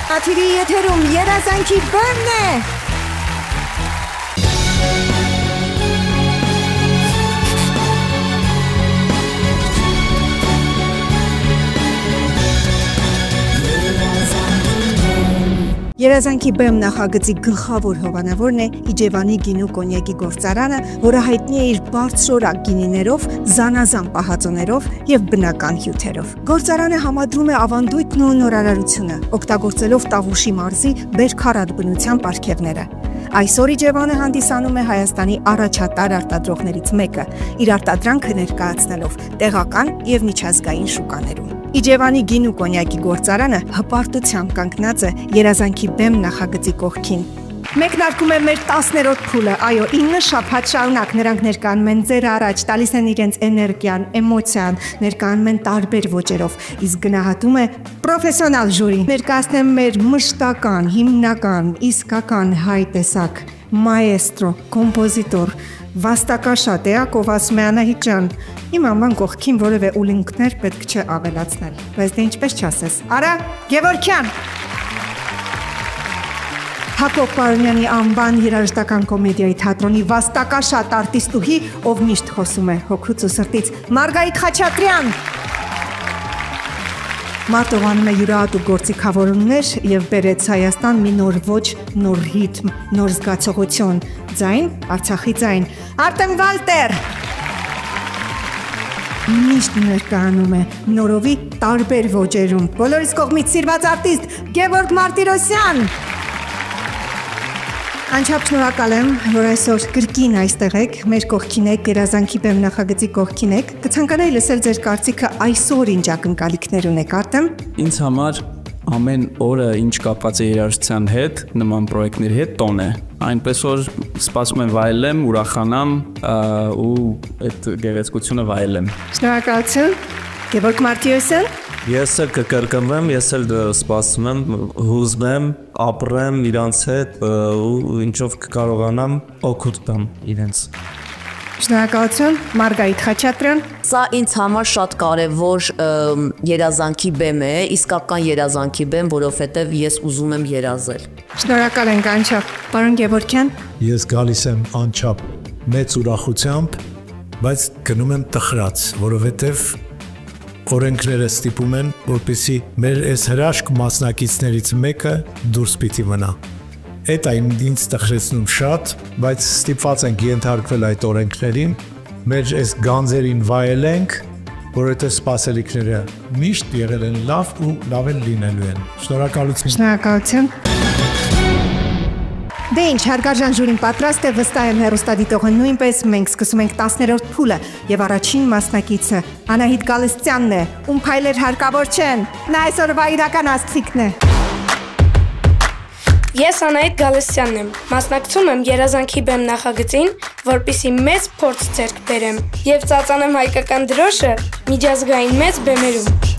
Աթիրի եթերում երազանքի բեմն է։ Երազանքի բեմ նախագծի գլխավոր հովանավորն է Իջևանի գինու կոնյակի գործարանը, որը հայտնի է իր բարձրորակ գինիներով, զանազան պահածոներով եւ բնական հյութերով։ Գործարանը համադրում է ավանդույթն ու նորարարությունը, օգտագործելով Տավուշի մարզի բերքարատ բնության պարգևները։ Այսօր Իջևանը հանդիսանում է Հայաստանի առաջատար արտադրողներից մեկը, իր արտադրանքը ներկայացնելով տեղական եւ միջազգային շուկաներում։ Իջևանի գինու կոնյակի գործարանը հպարտությամբ կանգնած է երազանքի բեմ նախագծի կողքին։ Մեկնարկում է մեր 10-րդ փուլը, այո, 9 շաբաթ շարունակ նրանք ներկայանում են ձեր առաջ, տալիս են իրենց էներգիան, էմոցիան, ներկայանում են տարբեր ոճերով, իսկ գնահատում է պրոֆեսիոնալ ժյուրի։ Ներկայացնեմ մեր մշտական, հիմնական, իսկական հայ տեսակ, մաեստրո, կոմպոզիտոր, վաստակաշատ Յակով ասում է Անահիտ ջան, իմ անվան կողքին որևէ ուլունքներ պետք չէ ավելացնել, բայց դե ինչպես չասես, արա Գևորգյան։ Հակոբ Պարոնյանի անվան երաժշտական կոմեդիայի թատրոնի վաստակաշատ արտիստուհի, ով միշտ խոսում է հոգուց ու սրտից, Մարգարիտ Խաչատրյան։ Մարտովանում է յուրահատուկ գործիքավորումներ և բերեց Հայաստան մի նոր ոճ, նոր ռիթմ, նոր զգացողություն, ձայն, Արցախի ձայն, Արտեմ Վալտեր։ Միշտ ներկայանում է նորովի տարբեր ոճերում, բոլորիս կողմից սիրված արտիստ Գևորգ Մարտիրոսյան։ Անչափ շնորհակալ եմ, որ այսօր կրկին այստեղ եք, մեր կողքին եք, երազանքի բեմ նախագծի կողքին եք։ Կցանկանայի լսել ձեր կարծիքը այսօր ինչ ակնկալիքներ ունեք, Արտեմ։ Ինձ համար ամեն օրը ինչ կապված է երաժշտության հետ, նման պրոյեկտների հետ տոն է։ Այնպես որ սպասում եմ վայելեմ, ուրախանամ ու այդ գեղեցկությունը վայելեմ։ Շնորհակալություն։ Գևորգ Մարտիրոսյան։ Ես էլ կկրկնվեմ, ես էլ սպասում եմ, հուզում եմ, ապրեմ իրանց հետ ու ինչով կկարողանամ օգուտ տամ իրենց։ Շնորհակալություն, Մարգարիտ Խաչատրյան։ Սա ինձ համար շատ կարևոր երազանքի բեմ է, իսկական երազանքի բեմ, որովհետև ես ուզում եմ երազել։ Շնորհակալ ենք անչափ, պարոն Գևորգյան։ Ես գալիս եմ անչափ մեծ ուրախությամբ, բայց գնում եմ տխրած, որովհետև օրենքները ստիպում են, որպեսզի մեր այս հրաշք մասնակիցներից մեկը դուրս պիտի մնա։ Այդ ինձ տխրեցնում շատ, բայց ստիպված ենք ենթարկվել այդ օրենքներին, մեր այս գանձերին վայելենք, որովհետև սպասելիքները միշտ եղել են լավ ու լավ են լինելու են։ Շնորհակալություն։ Շնորհակալություն։ Դե ինչ, հարգարժան ժյուրին պատրաստ է, վստահ եմ հեռուստադիտողը նույնպես, մենք սկսում ենք 10-րդ փուլը եւ առաջին մասնակիցը Անահիտ Գալստյանն է, ում փայլեր հարկավոր չեն, նա այսօրվա իրական աստղիկն է։ Ես Անահիտ Գալստյանն եմ, մասնակցում եմ երազանքի բեմ նախագծին, որպեսզի մեծ փորձ ձեռք բերեմ եւ ծածանեմ հայկական դրոշը միջազգային մեծ բեմերում։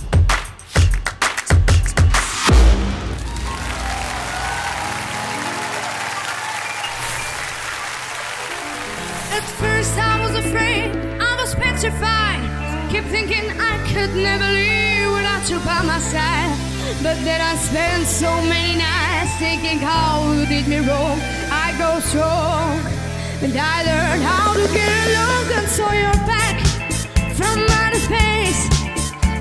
Kept thinking I could never live without you by my side. But then I spent so many nights thinking how you did me wrong. I go strong, and I learned how to get along and saw your back from outer space.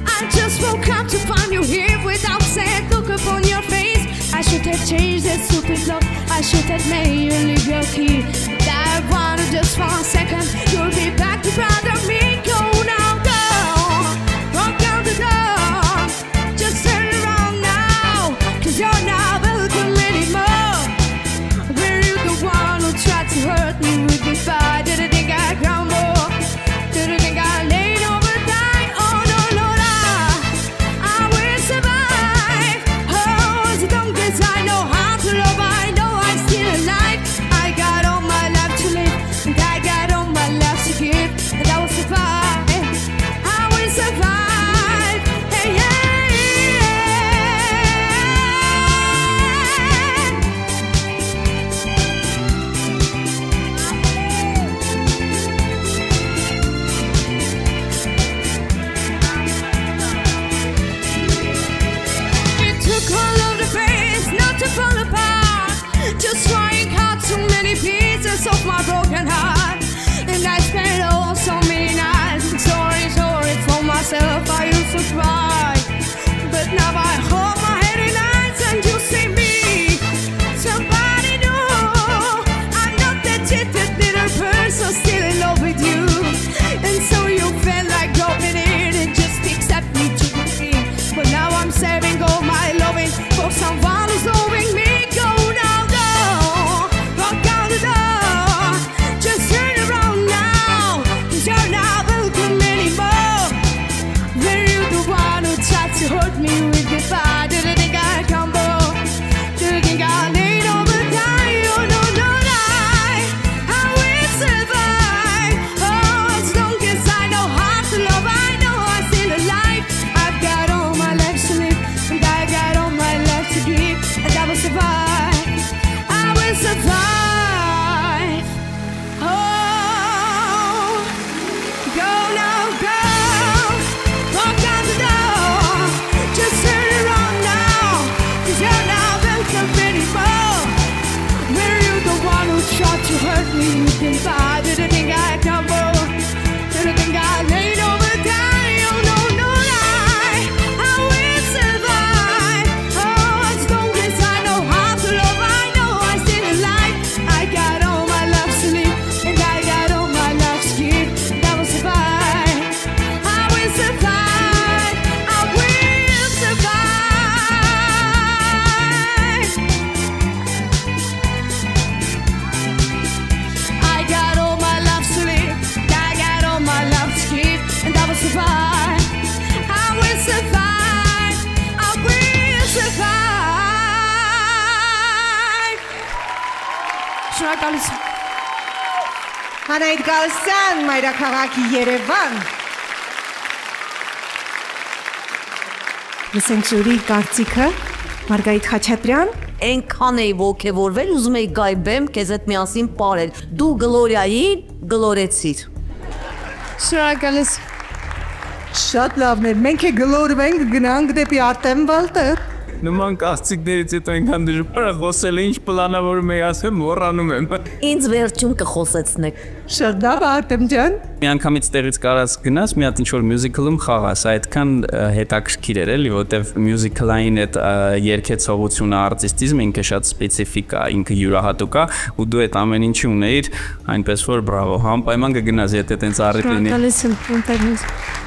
I just woke up to find you here without saying look upon your face. I should have changed that stupid love. I should have made you leave your key. That one just for a second. You'll be back to bother me. Go now. You're not welcome anymore. Were you the one who tried to hurt me with goodbye? Did you think I'd crumble? Did you think I'd lay over die? Oh no, no, no, I will survive. Oh, as long as I know how to love, I know I'm still alive. I got all my life to live, and I got all my life to give. survive. I will survive. Շնորհակալություն։ Հանայդ Գալստյան, մայրաքաղաքի Երևան։ Լսենք ժյուրի կարծիքը, Մարգարիտ Խաչատրյան։ Այնքան էի ոգևորվել, ուզում էի գայ բեմ, քեզ հետ միասին ապրել։ Դու գլորիային գլորեցիր։ Շնորհակալություն։ Շատ լավն էր, մենք է գլորվենք, գնանք դեպի Արտեմ Վալտեր։ Նման կասցիկներից հետո այնքան դժվար է խոսել, ինչ պլանավորում էի ասեմ, մոռանում եմ։ Ինձ վերջում կխոսեցնեք։ Շատ լավ, Արտեմ ջան։ Մի անգամից տեղից կարած գնաս, մի հատ ինչ-որ մյուզիկլում խաղաս, այդքան հետաքրքիր էր էլի, որտեվ մյուզիկլային այդ երգեցողությունը, արտիստիզմը ինքը շատ սպეციფիկ է, ինքը յուրահատուկ է, ու դու այդ ամեն ինչի ունեիր, այնպես որ բրավո, անպայման կգնաս, եթե տենց առիթ լինի։ Շնորհակալություն։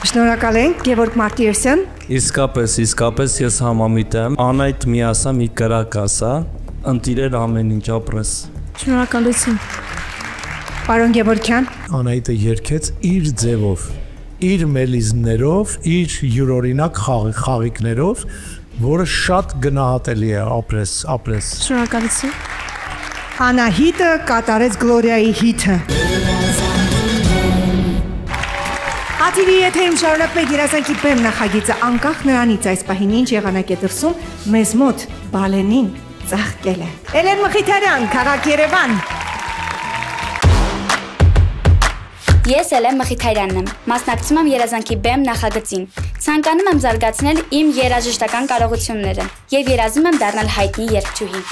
Շնորհակալ ենք, Գևորգ Մարտիրոսյան։ Իսկապես ես համամիտ եմ, Անայդ մի ասա, մի կրակ ասա, ընտիրեր ամեն ինչ ապրես։ Շնորհակալություն։ Պարոն Գևորգյան։ Անայտը երգեց իր ձևով, իր մելիզմներով, իր յուրօրինակ խաղիկներով, որը շատ գնահատելի է, ապրես։ Շնորհակալություն։ Անահիտը կատարեց Գլորիայի հիթը։ Ատիվի եթերում շարունակվեք երազանքի բեմ նախագիծը, անկախ նրանից այս պահին ինչ եղանակ է դրսում, մեզ մոտ բալենին ծաղկել է։ Էլեն Մխիթարյան, քաղաք Երևան։ Ես Էլեն Մխիթարյանն եմ, մասնակցում եմ երազանքի բեմ նախագծին։ Ցանկանում եմ զարգացնել իմ երաժշտական կարողությունները եւ երազում եմ դառնալ հայտնի երգչուհի։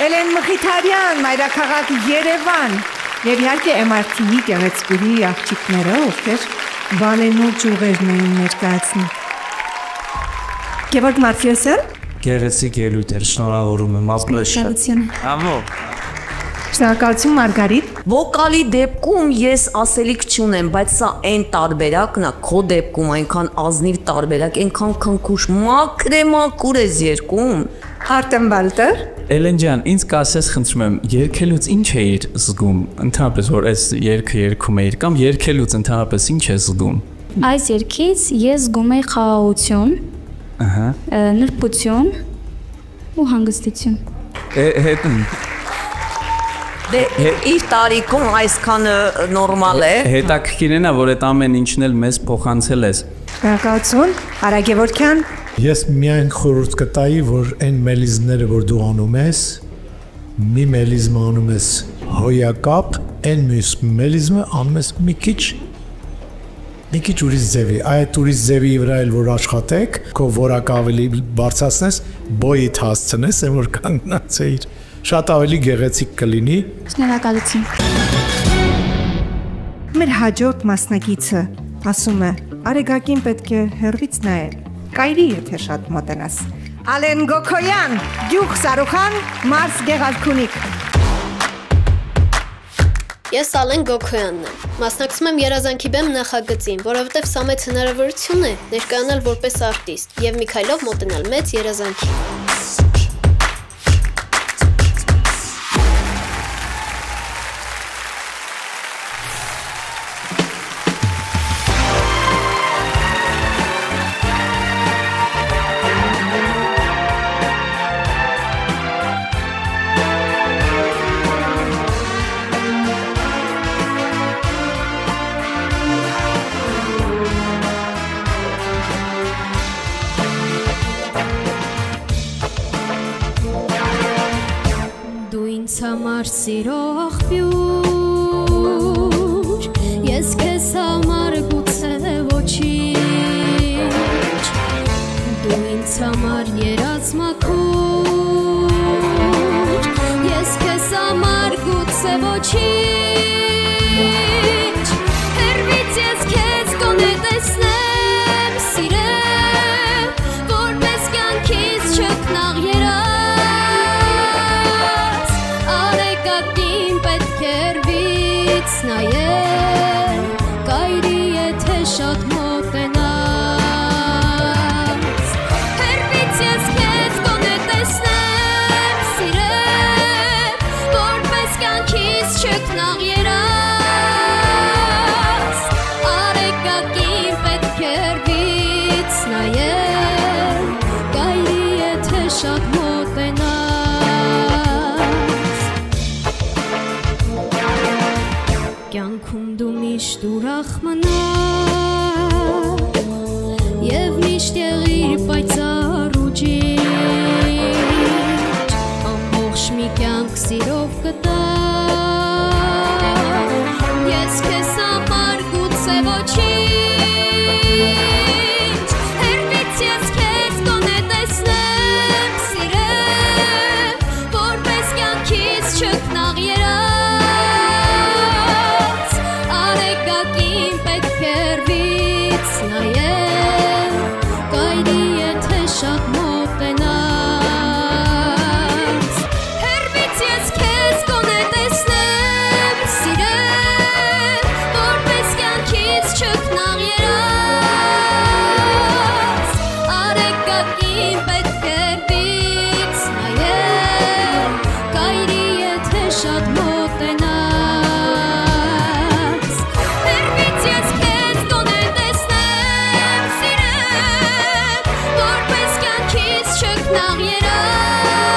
Էլեն Մխիթարյան, մայրաքաղաք Երևան։ Եվ իհարկե MRTV գեղեցկուհի աղջիկները, ովքեր Վալենու ճյուղերն էին ներկայացնում։ Գևորգ Մարտիրոսյան։ Գեղեցիկ ելույթ էր, շնորհավորում եմ, ապրես շատ։ Ամո։ Շնորհակալություն Մարգարիտ։ Վոկալի դեպքում ես ասելիք չունեմ, բայց սա այն տարբերակն է, քո դեպքում այնքան ազնիվ տարբերակ, այնքան քնքուշ, մաքրեմակուր ես երգում։ Արտեմ Վալտեր։ Էլեն ջան, ինձ կասես խնդրում եմ, երգելուց ինչ էիր զգում, ընդհանրապես որ այս երգը երգում էիր կամ երգելուց ընդհանրապես ինչ ես զգում։ Այս երգից ես զգում եի խաղաղություն, նրբություն ու հանգստություն։ Իր տարիքում այսքանը նորմալ է։ Հետաքրքիր է, որ այդ ամեն ինչն էլ մեզ փոխանցել ես։ Շնորհակալություն, Արա Գևորգյան։ Ես միայն խորհուրդ կտայի, որ այն մելիզները, որ դու անում ես, մի մելիզմ անում ես հոյակապ, այն մյուս մելիզմը անում ես մի քիչ ուրիշ ձևի, այդ ուրիշ ձևի վրա էլ որ աշխատեք, քո որակը ավելի բարձրացնես, բոյիդ հասցնես, այն որ կանգնած էիր, շատ ավելի գեղեցիկ կլինի։ Շնորհակալություն։ Մեր հաջորդ մասնակիցը ասում է. Արեգակին պետք է հեռվից նայել։ Կայրի եթե շատ մոտենաս։ Ալեն Գոքոյան, Գյուղ Սարուխան, Մարս Գեղարքունիք։ Ես Ալեն Գոքոյանն եմ։ Մասնակցում եմ Երազանքի բեմ նախագծին, որովհետև սա մեծ հնարավորություն է ներկայանալ որպես արտիստ եւ մի քայլով մոտենալ մեծ երազանքի։ Համար սիրո աղբյուր, ես քեզ համար գուցե ոչինչ, դու ինձ համար երազ մաքուր, ես քեզ համար գուցե ոչինչ, հեռվից ես քեզ գոնե տեսնեմ, սիրեմ, որպես կյանքից չքնաղ երազ նայել, կայրի եթե շատ մոտենաս, հեռվից ես քեզ գոնե տեսնեմ, սիրեմ, որպես կյանքից չքնաղ երաս, արեգակին պետք է հեռվից նայել, կայրի եթե շատ մոտենաս, կյանքում դու միշտ ուրախ մնար և միշտ եղիր պայծառ ու ջիջ, ամբողջ մի կյանք սիրով կտար, ես քեզ համար գուցե ոչինչ, հեռվից ես քեզ գոնե տեսնեմ, սիրեմ, որպես կյանքից չքնաղ երաս, նայել, կայրի եթե շատ մոտենաս, հեռվից ես քեզ գոնե տեսնեմ, սիրեմ, որպես կյանքից չքնաղ երաս, արեգակին պետք է հեռվից նայել, կայրի եթե շատ մոտենաս, հեռվից ես քեզ գոնե չքնաղ երաս,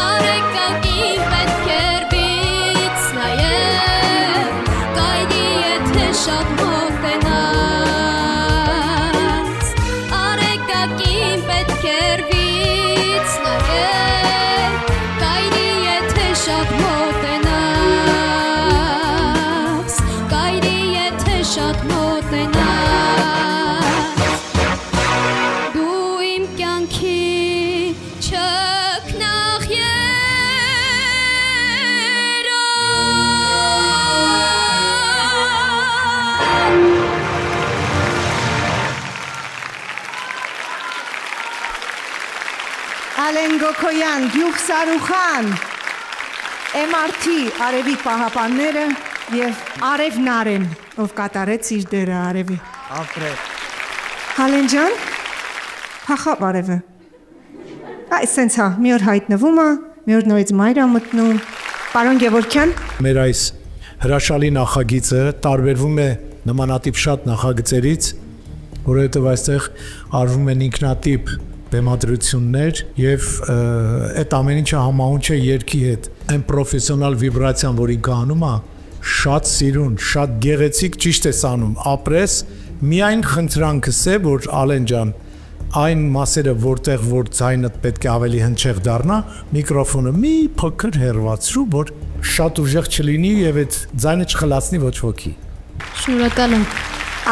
արեգակին պետք է հեռվից նայել, կայրի եթե շատ մոտենաս, արեգակին պետք է հեռվից նայել, կայրի եթե շատ մոտենաս, կայրի եթե շատ մոտենաս, չքնաղ Ալեն Գոքոյան, Գյուղ Սարուխան, MRT Արևի պահապանները եւ Արև Նարեն, ով կատարեց իր դերը Արևի։ Ապրե։ Հալեն ջան, փախավ Արևը։ Այսենց հա, մի օր հայտնվում է, մի օր նորից մայր է մտնում։ Պարոն Գևորգյան։ Մեր այս հրաշալի նախագիծը տարբերվում է նմանատիպ շատ նախագծերից, որովհետև այստեղ արվում են ինքնատիպ բեմադրություններ եւ այդ ամեն ինչը համահունչ է երգի հետ։ Այն պրոֆեսիոնալ վիբրացիան, որի գանում է, շատ սիրուն, շատ գեղեցիկ, ճիշտ է անում։ Ապրես, միայն խնդրանքս է, որ Ալեն ջան, այն մասերը, որտեղ որ ձայնդ պետք է ավելի հնչեղ դառնա, միկրոֆոնը մի փոքր հեռացրու, որ շատ ուժեղ չլինի եւ այդ ձայնը չխլացնի ոչ ոքի։ Շնորհակալ եմ։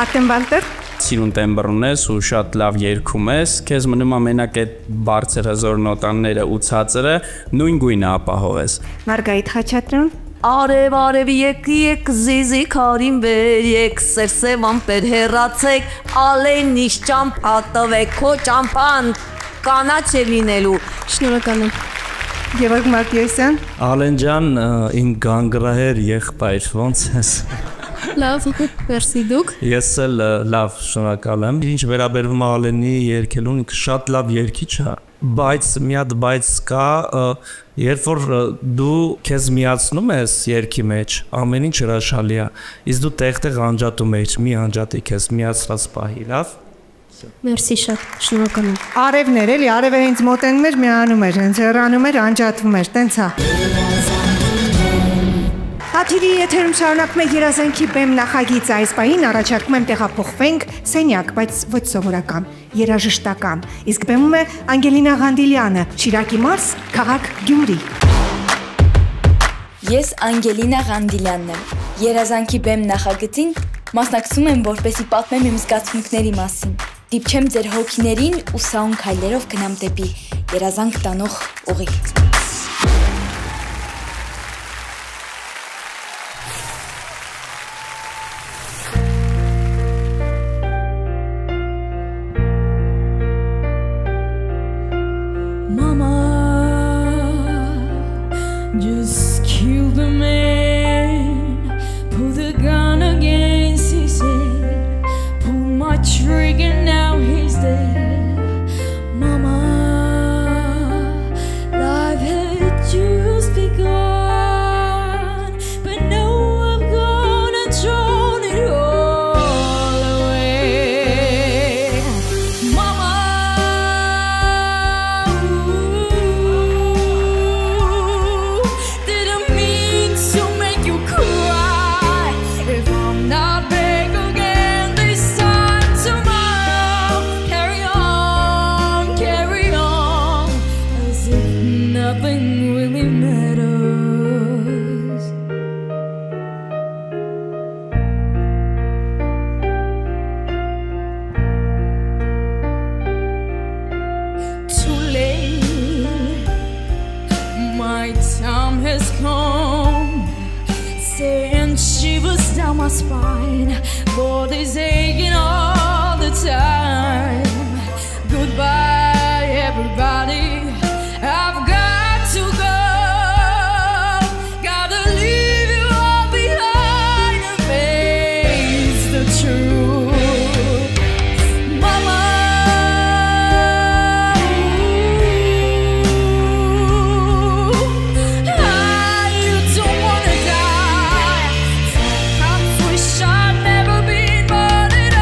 Արտեմ Վալտեր։ Սիրուն տեմբր ունես ու շատ լավ երգում ես, քեզ մնում է մենակ այդ բարձր հզոր նոտաները ու ցածրը նույն գույնը ապահովես։ Մարգարիտ Խաչատրյան։ Արև եկ զիզի քարին վեր եկ սերսև ամպեր հեռացեք ալենիշ ճամփա տվեք քո ճամփան կանաչ է լինելու։ Շնորհակալ եմ։ Գևորգ Մարտիրոսյան։ Ալեն ջան, իմ գանգրահեր եղբայր, ոնց ես։ Լավ, մերսի դուք։ Ես էլ լավ, շնորհակալ եմ։ Ինչ վերաբերվում է Ալենի երգելուն, ինքը շատ լավ երգիչ է, բայց մի հատ բայց կա, երբ որ դու քեզ միացնում ես երգի մեջ, ամեն ինչ հրաշալի է, իսկ դու տեղ-տեղ անջատում ես, մի անջատի քեզ միացրած պահի, լավ։ Մերսի շատ, շնորհակալ եմ։ Արևներ էլի, Արևը հենց մոտենում էր, միանում էր, հենց հեռանում էր, անջատվում էր, տենց է։ Հաթիրի եթերում շարունակում է երազանքի բեմ նախագիծը, այս պահին առաջարկում եմ տեղափոխվենք սենյակ, բայց ոչ սովորական, երաժշտական, իսկ բեմում է Անգելինա Ղանդիլյանը, Շիրակի մարզ, քաղաք Գյումրի։ Ես Անգելինա Ղանդիլյանն եմ, երազանքի բեմ նախագծին մասնակցում եմ, որպեսզի պատմեմ իմ զգացմունքների մասին, դիպչեմ ձեր հոգիներին ու սաուն քայլերով գնամ դեպի երազանք տանող ուղի։ Just kill the man, pull the gun against his head, pull my trigger, now he's dead. Mama, life had just begun, but now I've gone and thrown it all away. Mama, didn't mean to make you cry. If I'm not back again this time tomorrow, carry on, as if nothing really matters. Too late, my time has come. Saying shivers down my spine, body's aching all the time. Goodbye, everybody. I've got to go. Gotta leave you all behind and face the truth. Mama, you don't wanna die. I wish I'd never been born at all.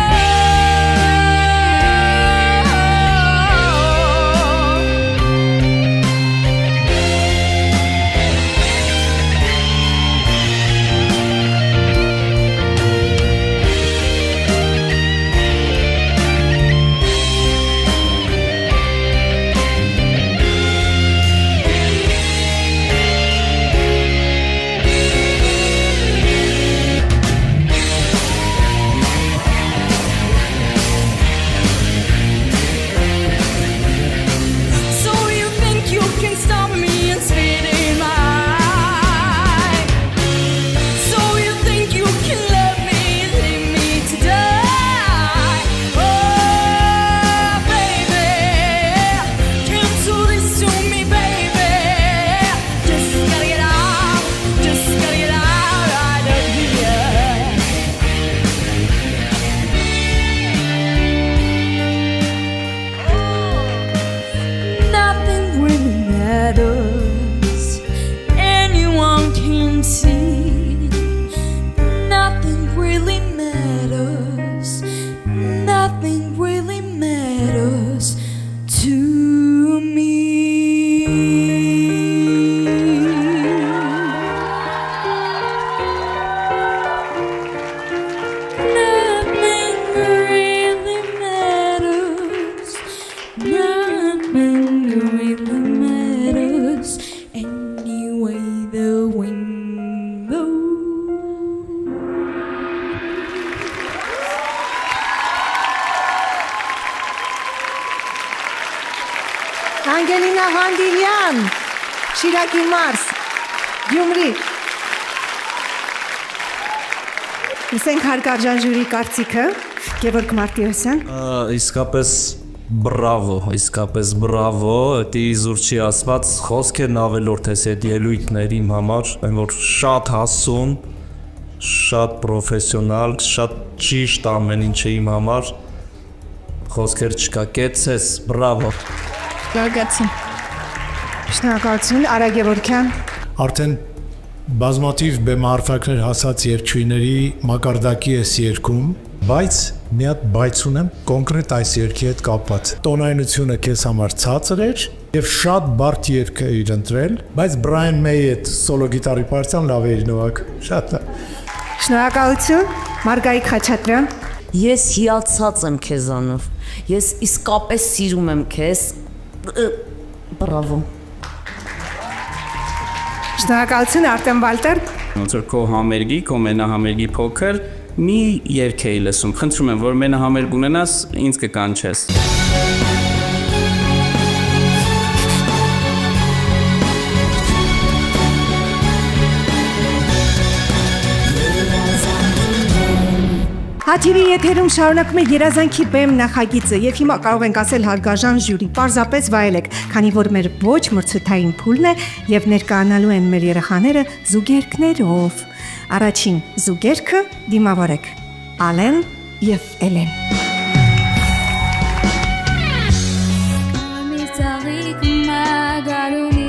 and it really matters anyway the wind blows. Անգելինա Ղանդիլյան, Շիրակի մարզ, Գյումրի։ Լսենք հարգարժան ժյուրի կարծիքը, Գևորգ Մարտիրոսյան։ Իսկապես բրավո, դի զուր չի ասված, խոսքերն ավելորդ ես այդ ելույթներին համար, այն որ շատ հասուն, շատ պրոֆեսիոնալ, շատ ճիշտ ամեն ինչը իմ համար, խոսքեր չկա, կեցես, բրավո։ Շնորհակալություն, Արա Գևորգյան։ Արդեն բազմաթիվ բեմահարթակներ հասած երգչուհիների մակարդակի ես երգում, բայց մի հատ բայց ունեմ կոնկրետ այս երգի հետ կապված։ Տոնայնությունը քեզ համար ցածր էր եւ շատ բարդ երգ էր ընտրել, բայց Brian May-ի հետ սոլո գիտարի պարտիան լավ էր նվագ։ Շատ լավ։ Շնորհակալություն, Մարգարիտ Խաչատրյան։ Ես հիացած եմ քեզանով։ Ես իսկապես սիրում եմ քեզ։ Բրավո։ Շնորհակալություն, Արտեմ Վալտեր։ Ոնց որ քո համերգի, քո մենահամերգի փոքր մի երգ էի լսում։ Խնդրում եմ, որ մենահամերգ ունենաս, ինձ կկանչես։ Հաթիրի եթերում շարունակում է երազանքի բեմ նախագիծը եւ հիմա կարող ենք ասել հարգարժան ժյուրի, պարզապես վայելեք, քանի որ մեր ոչ մրցութային փուլն է եւ ներկայանալու են մեր երեխաները զուգերգներով։ Առաջին զուգերգը դիմավորեք Ալեն եւ Էլեն։ Ծաղիկ մագարունի,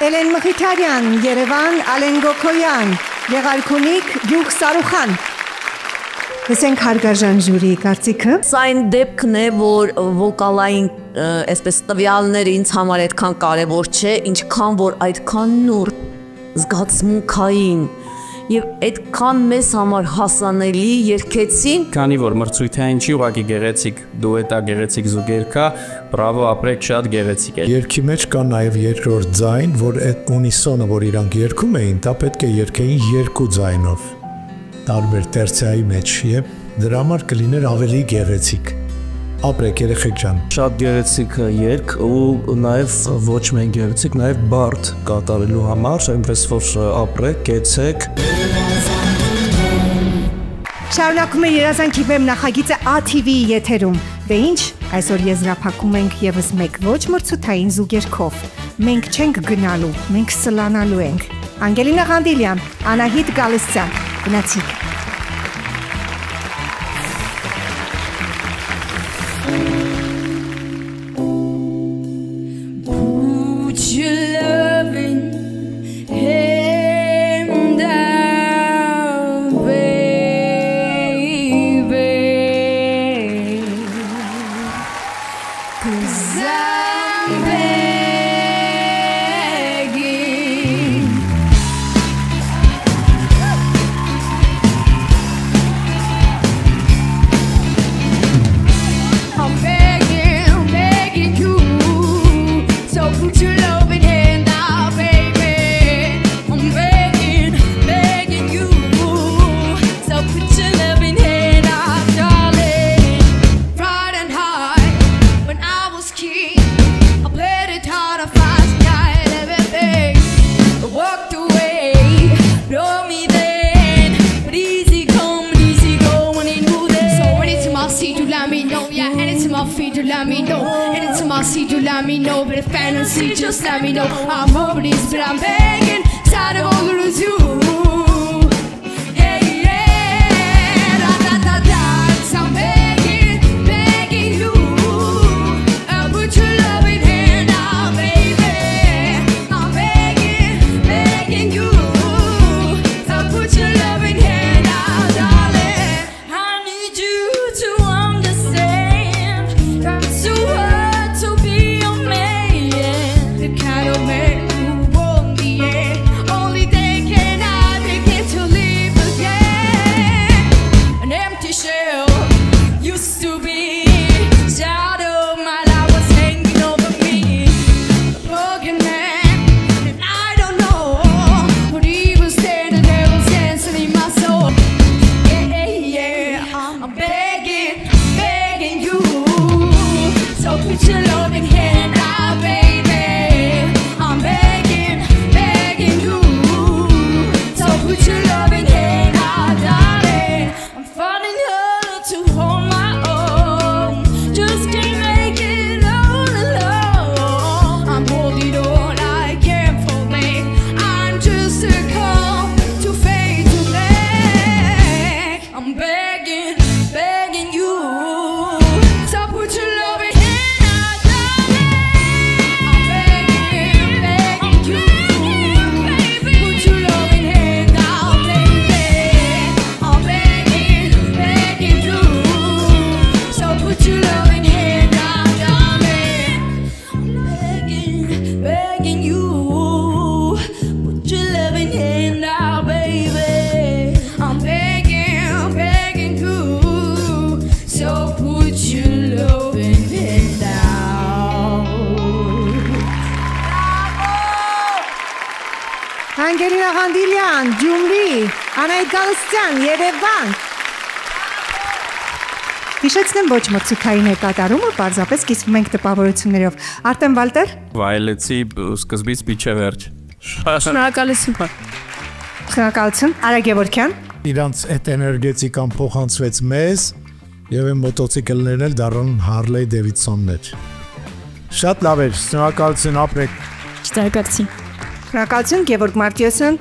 Էլեն Մխիթարյան, Երևան, Ալեն Գոքոյան, Եղարքունիք, Գյուղ Սարուխան։ Լսենք հարգարժան ժյուրի կարծիքը։ Սա այն դեպքն է, որ վոկալային այսպես տվյալները ինձ համար այդքան կարևոր չէ, ինչքան որ այդքան նուրբ, զգացմունքային եւ այդքան մեզ համար հասանելի երգեցին։ Քանի որ մրցույթը ինչի ուղղակի գեղեցիկ դուետա, գեղեցիկ զուգերքա, բրավո, ապրեք, շատ գեղեցիկ է։ Երգի մեջ կա նաև երկրորդ ձայն, որ այդ ունիսոնը, որ իրանք երգում էին, դա պետք է երգեին երկու ձայնով, տարբեր տերցիայի մեջ, եւ դրա համար կլիներ ավելի գեղեցիկ։ Ապրեք երեխեք ջան։ Շատ գեղեցիկ երգ ու նաև ոչ միայն գեղեցիկ, նաև բարդ կատարելու համար, այնպես որ ապրեք, կեցեք։ Շարունակում է Երազանքի բեմ նախագիծը ATV-ի եթերում։ Դե ինչ, այսօր եզրափակում ենք եւս մեկ ոչ մրցութային զուգերքով։ Մենք չենք գնալու, մենք սլանալու ենք։ Անգելինա Ղանդիլյան, Անահիտ Գալստյան, գնացիք։ Just let me know I'm hopeless, but I'm begging, tired of all the rules you. Hey, yeah, da da da da. So I'm begging, begging you. I'll put your loving hand out, baby. I'm begging, begging you. I'll put your loving hand out, darling. I need you to understand. I'm so hard to be your man. The kind of man who won't be it. Only they can I begin to live again. An empty shell used to be. Shadow my life was hanging over me. A broken man, and I don't know what evil stand the devil's dancing in my soul. Yeah, yeah, I'm begging, begging you. So put your loving hand out, baby. I'm begging, begging you. So put your loving hand out, darling. I'm finding hard to hold my own. Just can't make it all alone. I'm holding on, I can't fall back. I'm just a call to fade to black. I'm begging, begging you. So put your loving hand out, darling. I'm begging, begging you. Put your loving hand out, baby. I'm begging, begging you. So put your loving hand out, darling. I'm begging, begging you. Put your loving hand out, baby. I'm begging, begging you. So put your loving hand out. Անգելինա Ղանդիլյան, Գյումրի, Անահիտ Գալստյան, Երևան։ Հիշեցնեմ ոչ մրցութային է կատարումը, պարզապես կիսվում ենք տպավորություններով։ Արտեմ Վալտեր։ Վայելեցի սկզբից մինչև վերջ։ Շնորհակալություն։ Շնորհակալություն։ Արա Գևորգյան։ Իրանց այդ էներգետիկան փոխանցվեց մեզ եւ այն մոտոցիկլներն էլ դառան Harley Davidson-ներ։ Շատ լավ էր, շնորհակալություն, ապրեք։ Շնորհակալություն։ Շնորհակալություն Գևորգ Մարտիրոսյան։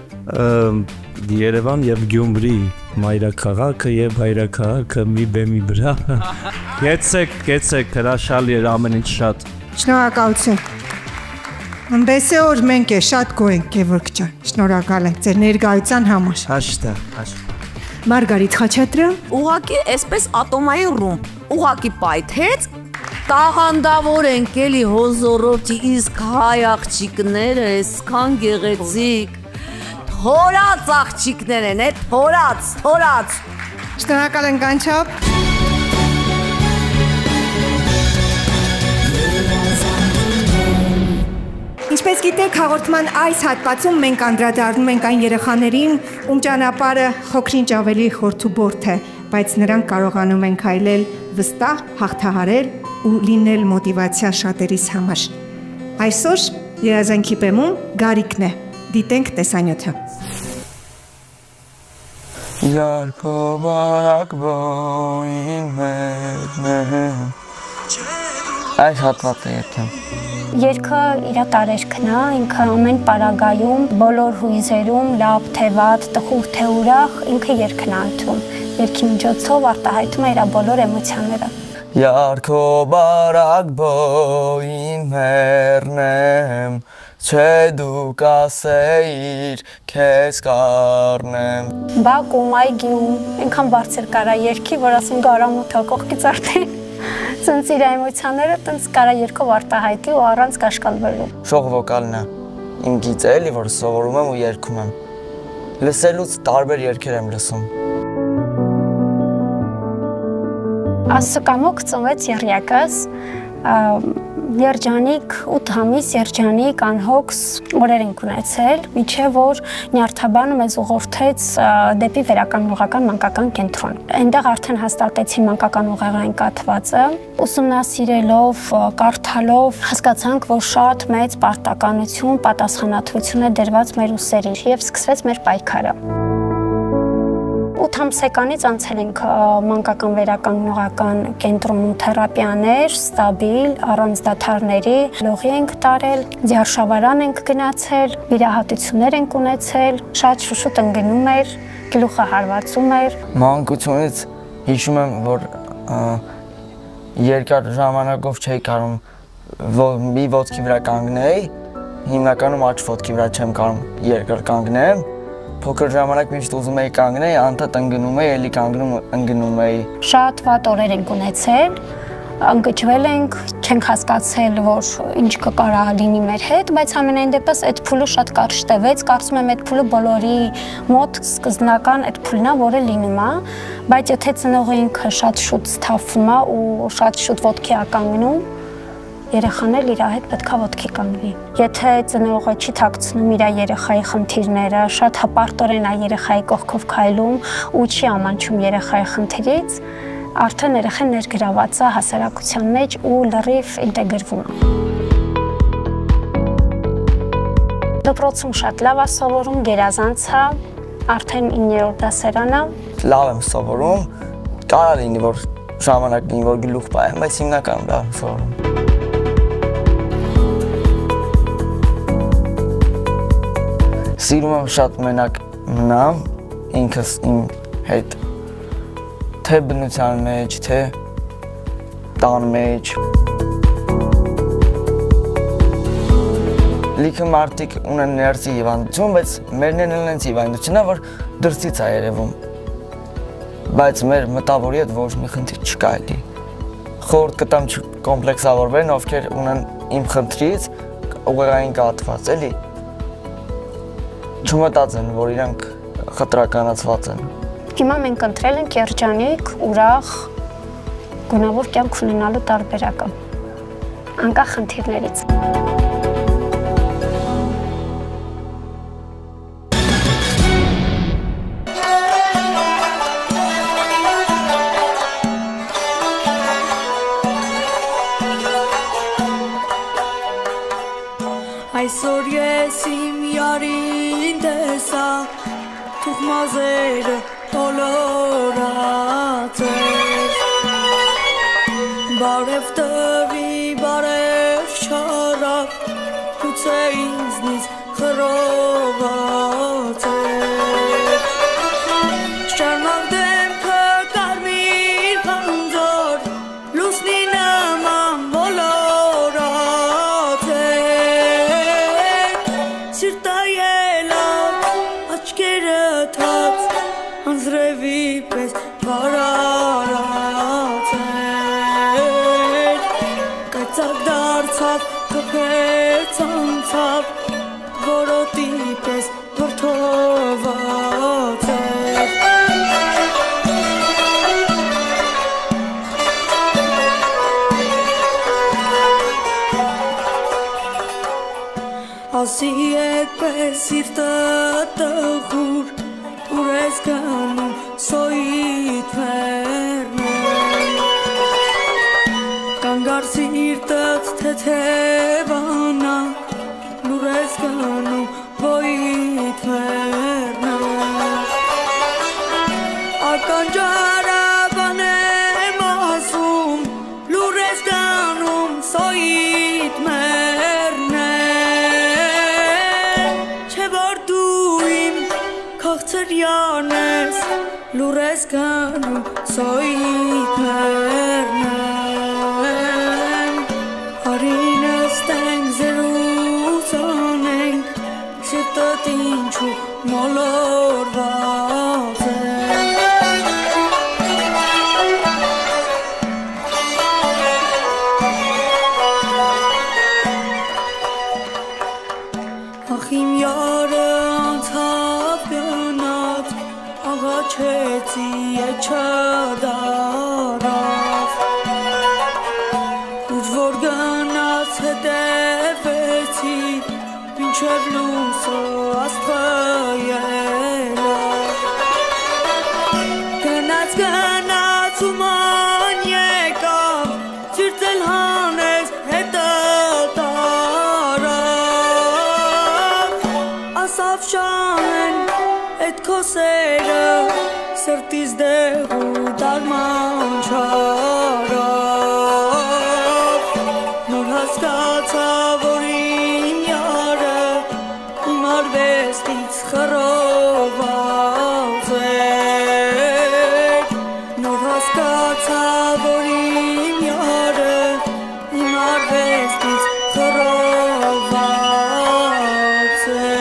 Երևան եւ Գյումրի մայրաքաղաքը եւ հայրաքաղաքը մի բեմի վրա։ Կեցեք, հրաշալի էր ամեն ինչ շատ։ Շնորհակալություն։ Ըմբես է որ մենք է շատ գոհ ենք Գևորգ ջան, շնորհակալ ենք ձեր ներկայության համար։ Հաշտա։ Մարգարիտ Խաչատրյան, Ուղակի այսպես ատոմային ռում, ուղակի պայթեց, տաղանդավոր ենք էլի հոզորոտի, իսկ հայ աղջիկները այսքան գեղեցիկ, թորած աղջիկներ են, թորած։ շնորհակալ ենք անչափ։ Ինչպես գիտեք, հաղորդման այս հատվածում մենք անդրադառնում ենք այն երեխաներին, ում ճանապարհը փոքրինչ ավելի խորթուբորդ է, բայց նրանք կարողանում են քայլել վստահ, հաղթահարել ու լինել մոտիվացիա շատերիս համար։ Այսօր երազանքի բեմում Գարիկն է։ Դիտենք տեսանյութը։ Այս հատվածը երթեմ։ Երգը իր տարերքն է, ինքը ամեն պարագայում, բոլոր հույզերում, լավ թե վատ, տխուր թե ուրախ, ինքը երգն է անդում։ Երգի միջոցով արտահայտում է իր բոլոր էմոցիաները։ Յարքո բարակ բոյին մեռնեմ, չէ դու կասեիր, քեզ կառնեմ։ Բակում, այգիում, այնքան բարձր կարա երգի, որ ասում գարամութա կողքից արդեն ցենց իր էմոցիաները տենց կարա երգով արտահայտի ու առանց կաշկալվելու։ Շող վոկալն է, իմ գիծը էլի, որ սովորում եմ ու երգում եմ։ Լսելուց տարբեր երգեր եմ լսում։ Ասկամոք ծնվեց եղյակս, երջանիկ 8 ամիս երջանիկ անհոգս օրեր ենք ունեցել, միջև որ նյարդաբանը մեզ ուղղորդեց դեպի վերականգնողական մանկական կենտրոն։ Այնտեղ արդեն հաստատեցին մանկական ուղեղային կաթվածը, ուսումնասիրելով, կարդալով հասկացանք, որ շատ մեծ պարտականություն, պատասխանատվություն է դրված մեր ուսերին եւ սկսվեց մեր պայքարը։ 8 ամսեկանից անցել ենք մանկական վերականգնողական կենտրոնում թերապիաներ, ստաբիլ, առանց դադարների, լողի ենք տարել, ձիարշավարան ենք գնացել, վիրահատություններ ենք ունեցել, շատ շուշուտ ընկնում էր, գլուխը հարվածում էր։ Մանկությունից հիշում եմ, որ երկար ժամանակով չէի կարող մի ոտքի վրա կանգնեի, հիմնականում աջ ոտքի վրա չեմ կարող երկար կանգնեմ։ Փոքր ժամանակ միշտ ուզում էի կանգնել, անդադ ընկնում էի, էլի կանգնում ընկնում էի։ Շատ վատ օրեր ենք ունեցել, ընկճվել ենք, չենք հասկացել, որ ինչ կկարա լինի մեր հետ, բայց ամենայն դեպս այդ փուլը շատ կարճ տևեց, կարծում եմ այդ փուլը բոլորի մոտ սկզբնական այդ փուլն է, որը լինում է, բայց եթե ծնողը ինքը շատ շուտ սթափվում է ու շատ շուտ ոտքի է կանգնում, երեխան էլ իր հետ պետքա ոտքի կանգնի։ Եթե ծնողը չի թաքցնում իր երեխայի խնդիրները, շատ հպարտորեն է երեխայի կողքով քայլում ու չի ամանչում երեխայի խնդիրից, արդեն երեխան ներգրաված է հասարակության մեջ ու լրիվ ինտեգրվում է։ Դպրոցում շատ լավ է սովորում, գերազանց է, արդեն 9-րդ դասարան է։ Լավ եմ սովորում, կարա լինի, որ ժամանակ լինի, որ գլուխ պահեմ, բայց հիմնականում լավ եմ սովորում։ Սիրում եմ շատ մենակ մնամ, ինքս իմ հետ, թե բնության մեջ, թե տան մեջ։ Լիքը մարդիկ ունեն ներսի հիվանդություն, բայց մերն են նենց հիվանդություն է, որ դրսից է երևում։ Բայց մեր մտավորի հետ ոչ մի խնդիր չկա էլի։ Խորհուրդ կտամ կոմպլեքսավորվեն, ովքեր ունեն իմ խնդրից ուղեղային կաթված, էլի։ Չմտածեն, որ իրանք խտրականացված են։ Հիմա մենք ընտրել ենք երջանիկ, ուրախ, գունավոր կյանք ունենալու տարբերակը, անկախ խնդիրներից։ Այսօր ես իմ յարին տեսա, թուղ մազերը տոլորած էր, բարև տվի, բարև չարավ, գուցե ինձնից խռոված էր, շարմավ դեմքը կարմիր խանձոր, լուսնի նման ոլորած էր, անձրևի պես վարարած էր կայծակ դարձավ կփեց անցավ որոտի պես վրդոված էր Ասի եկպես սիրտը տխուր ուր ես գնում սոյիդ մերնեն կանգար սիրտըց թեթևանա ուր ես գնում ոյիդ մերնեն ականջարավան եմ ասում լուր ես գնում սոյիդ Քաղցրյանես լուր ես գնում սոյիդ մերնեն Արին աստենք զերուց անենք Սիրտըտ ինչու մոլորված է Ախ իմ յարը անցավ գնաց Աղաչեցի չդարավ Ուր որ գնաց հետևեցի Մինչև լուսո աստղայելավ Գնաց ու ման եկավ Սիրտել հանեց հետը տարավ Ասավ շահեն էդ քո սերը Սրտիս դեղու դարման չարավ Նոր հասկացա, որ իմ յարը Իմ արվեստից խռոված էր Նոր հասկացա, որ իմ յարը Իմ արվեստից խռոված էր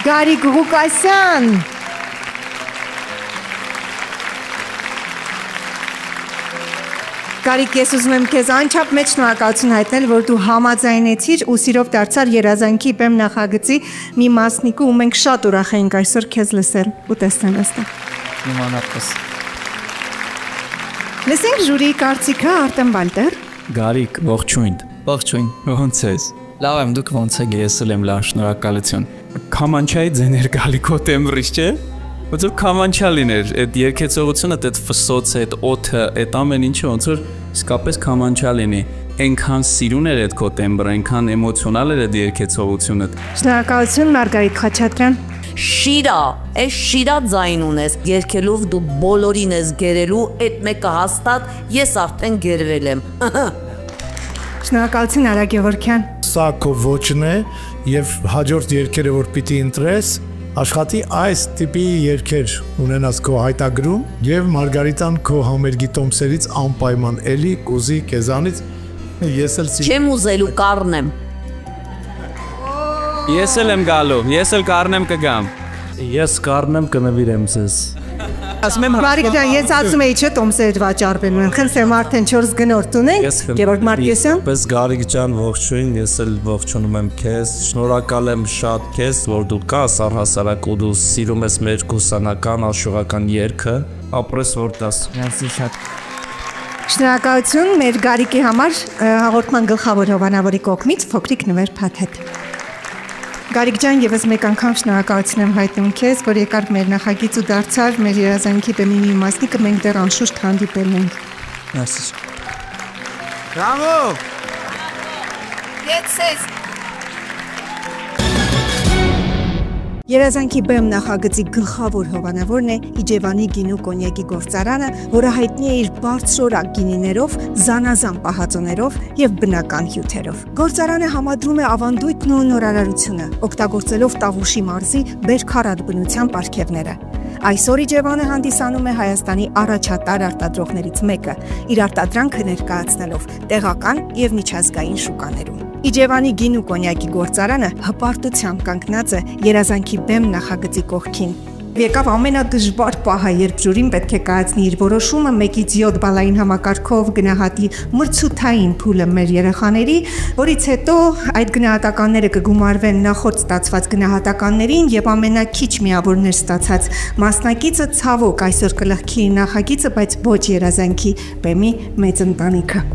Գարիկ Ղուկասյան Գարիկ, ես ուզում եմ քեզ անչափ մեծ շնորհակալություն հայտնել, որ դու համաձայնեցիր ու սիրով դարձար երազանքի բեմ նախագծի մի մասնիկը ու մենք շատ ուրախ ենք այսօր քեզ լսել ու տեսնել այստեղ։ Նմանապես։ Լսենք ժյուրիի կարծիքը Արտեմ Վալտեր։ Գարիկ, ողջույն։ Ողջույն։ Ոնց ես։ Լավ եմ, դուք ոնց եք։ Ես էլ եմ լավ, շնորհակալություն։ Քամանչայի ձեներ գալիքո տեմբրից չէ։ Ոնց որ քամանչա լիներ, այդ երկեցողությունը, այդ ֆսոցը, այդ օդը, այդ ամեն ինչը ոնց որ իսկապես քամանչա լինի։ Այնքան սիրուն էր այդ քո տեմբրը, այնքան էմոցիոնալ էր այդ երկեցողությունը։ Շնորհակալություն Մարգարիտ Խաչատրյան։ Շիրա, այս շիրա ձայն ունես, երկելով դու բոլորին ես գերելու, այդ մեկը հաստատ ես արդեն գերվել եմ։ Շնորհակալություն Արա Գևորգյան։ Սա քո ոճն է եւ հաջորդ երգերը որ պիտի ընտրես, աշխատի այս տիպի երգեր ունենաս քո հայտագրում եւ Մարգարիտան քո համերգի տոմսերից անպայման էլի կուզի քեզանից ես էլ Չեմ ուզելու կառնեմ։ Ես էլ եմ գալու, ես էլ կառնեմ կգամ։ Ես կառնեմ կնվիրեմ ձեզ։ Ասում եմ Մարիկ ջան, ես ասում էի չէ տոմսեր վաճառվելու են։ Խնդրեմ արդեն 4 գնորդ ունենք։ Գևորգ Մարկեսյան։ Պես Գարիկ ջան, ողջույն, ես էլ ողջունում եմ քեզ։ Շնորհակալ եմ շատ քեզ, որ դու կաս առհասարակ ու դու սիրում ես մեր կուսանական աշխուղական երգը։ Ապրես որ դաս։ Merci շատ։ Շնորհակալություն մեր Գարիկի համար հաղորդման գլխավոր հովանավորի կողմից փոքրիկ նվեր փաթեթ։ Գարիկ ջան, եւս մեկ անգամ շնորհակալություն եմ հայտնում քեզ, որ եկար մեր նախագիծ ու դարձար մեր երազանքի բեմի մի մասնիկը, մենք դեռ անշուշտ հանդիպել ենք։ Merci։ Բրավո։ Yes։ Երազանքի բեմ նախագծի գլխավոր հովանավորն է Իջևանի գինու կոնյակի գործարանը, որը հայտնի է իր բարձրորակ գինիներով, զանազան պահածոներով եւ բնական հյութերով։ Գործարանը համադրում է ավանդույթն ու նորարարությունը, օգտագործելով Տավուշի մարզի բերքարատ բնության պարգևները։ Այսօր Իջևանը հանդիսանում է Հայաստանի առաջատար արտադրողներից մեկը, իր արտադրանքը ներկայացնելով տեղական եւ միջազգային շուկաներում։ Իջևանի գին ու կոնյակի գործարանը հպարտությամբ կանգնած է երազանքի բեմ նախագծի կողքին։ Եկավ ամենադժվար պահը, երբ ժյուրին պետք է կայացնի իր որոշումը 1-ից 7 բալային համակարգով գնահատի մրցութային փուլը մեր երեխաների, որից հետո այդ գնահատականները կգումարվեն նախորդ ստացված գնահատականներին եւ ամենակիչ միավորներ ստացած մասնակիցը ցավոք այսօր կլղքի նախագիծը, բայց ոչ երազանքի բեմի մեծ ընտանիքը։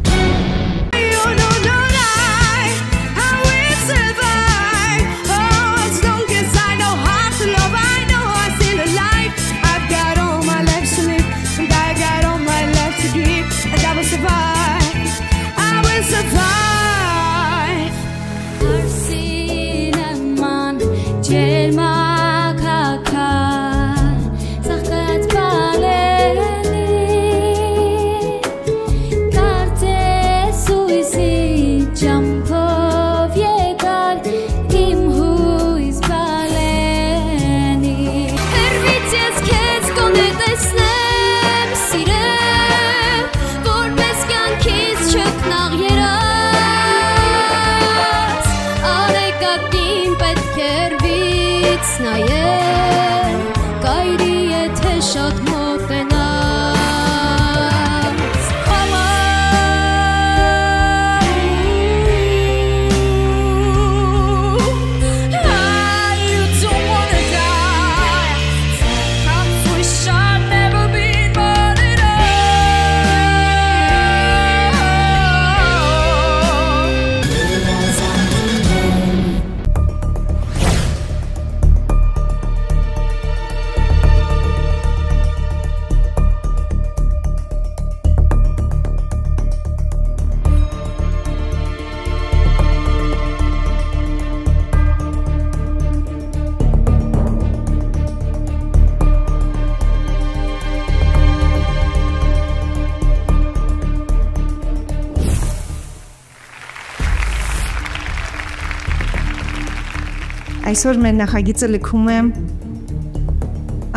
Այսօր մեր նախագիծը լքում է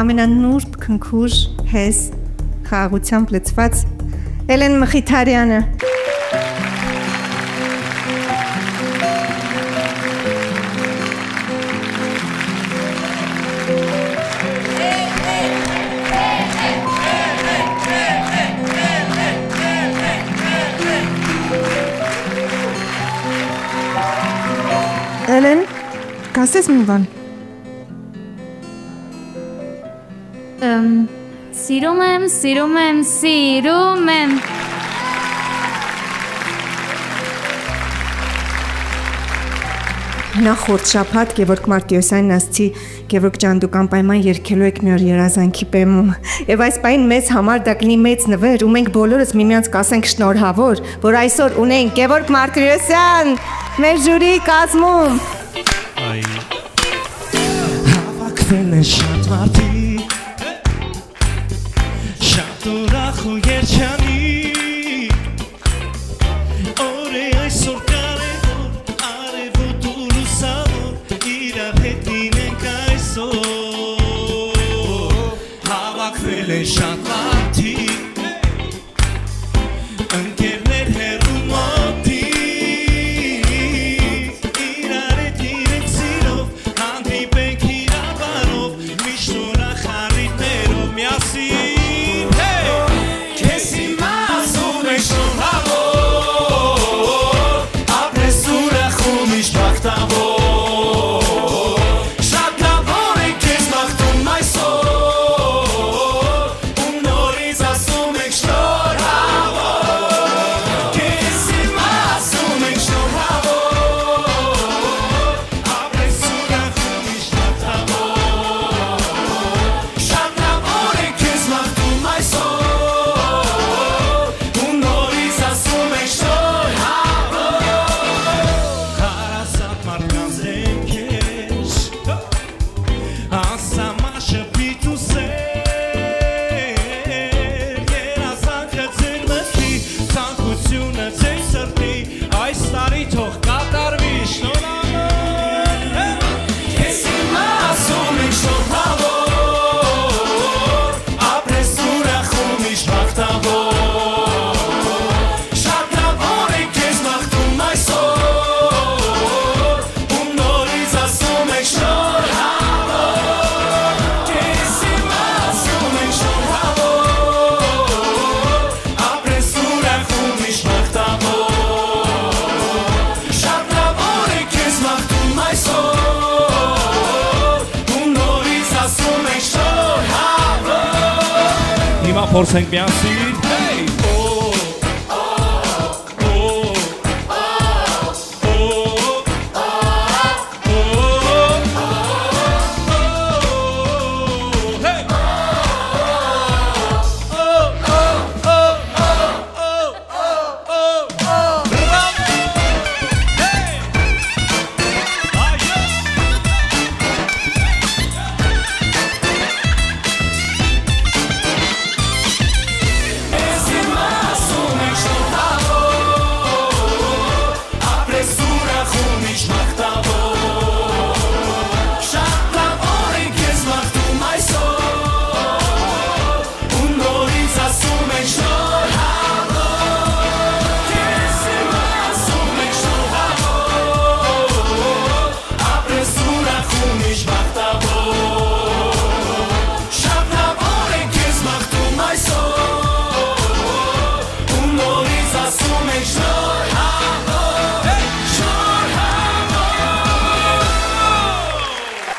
ամենանուրբ քնքուշ հես խաղաղությամբ լցված Էլեն Մխիթարյանը։ Էլեն, կասես մի բան։ Սիրում եմ, սիրում եմ, սիրում եմ։ Նախորդ շաբաթ Գևորգ Մարտիրոսյանն ասացի Գևորգ ջան դուք անպայման երգելու եք մի օր երազանքի բեմում եւ այս պայն մեզ համար դա կլինի մեծ նվեր ու մենք բոլորս միմյանց կասենք շնորհավոր որ այսօր ունենք Գևորգ Մարտիրոսյան մեր ժյուրի կազմում Հավաքվել են շատ մարդիկ շատ ուրախ ու երջանիկ օրը այսօր կարևոր արևոտ ու լուսավոր իրար հետ լինենք այսօր հավաքվել են շատ մարդիկ ընկերներ հեռու մոտիկ Շատ լավ որ եք ես մաղթում այսօր ու նոր փորձենք միասին hey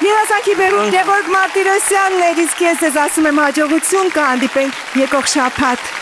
Երազանքի բերում Գևորգ Մարտիրոսյանն էր, իսկ ես ասում եմ հաջողություն կհանդիպենք եկող շաբաթ։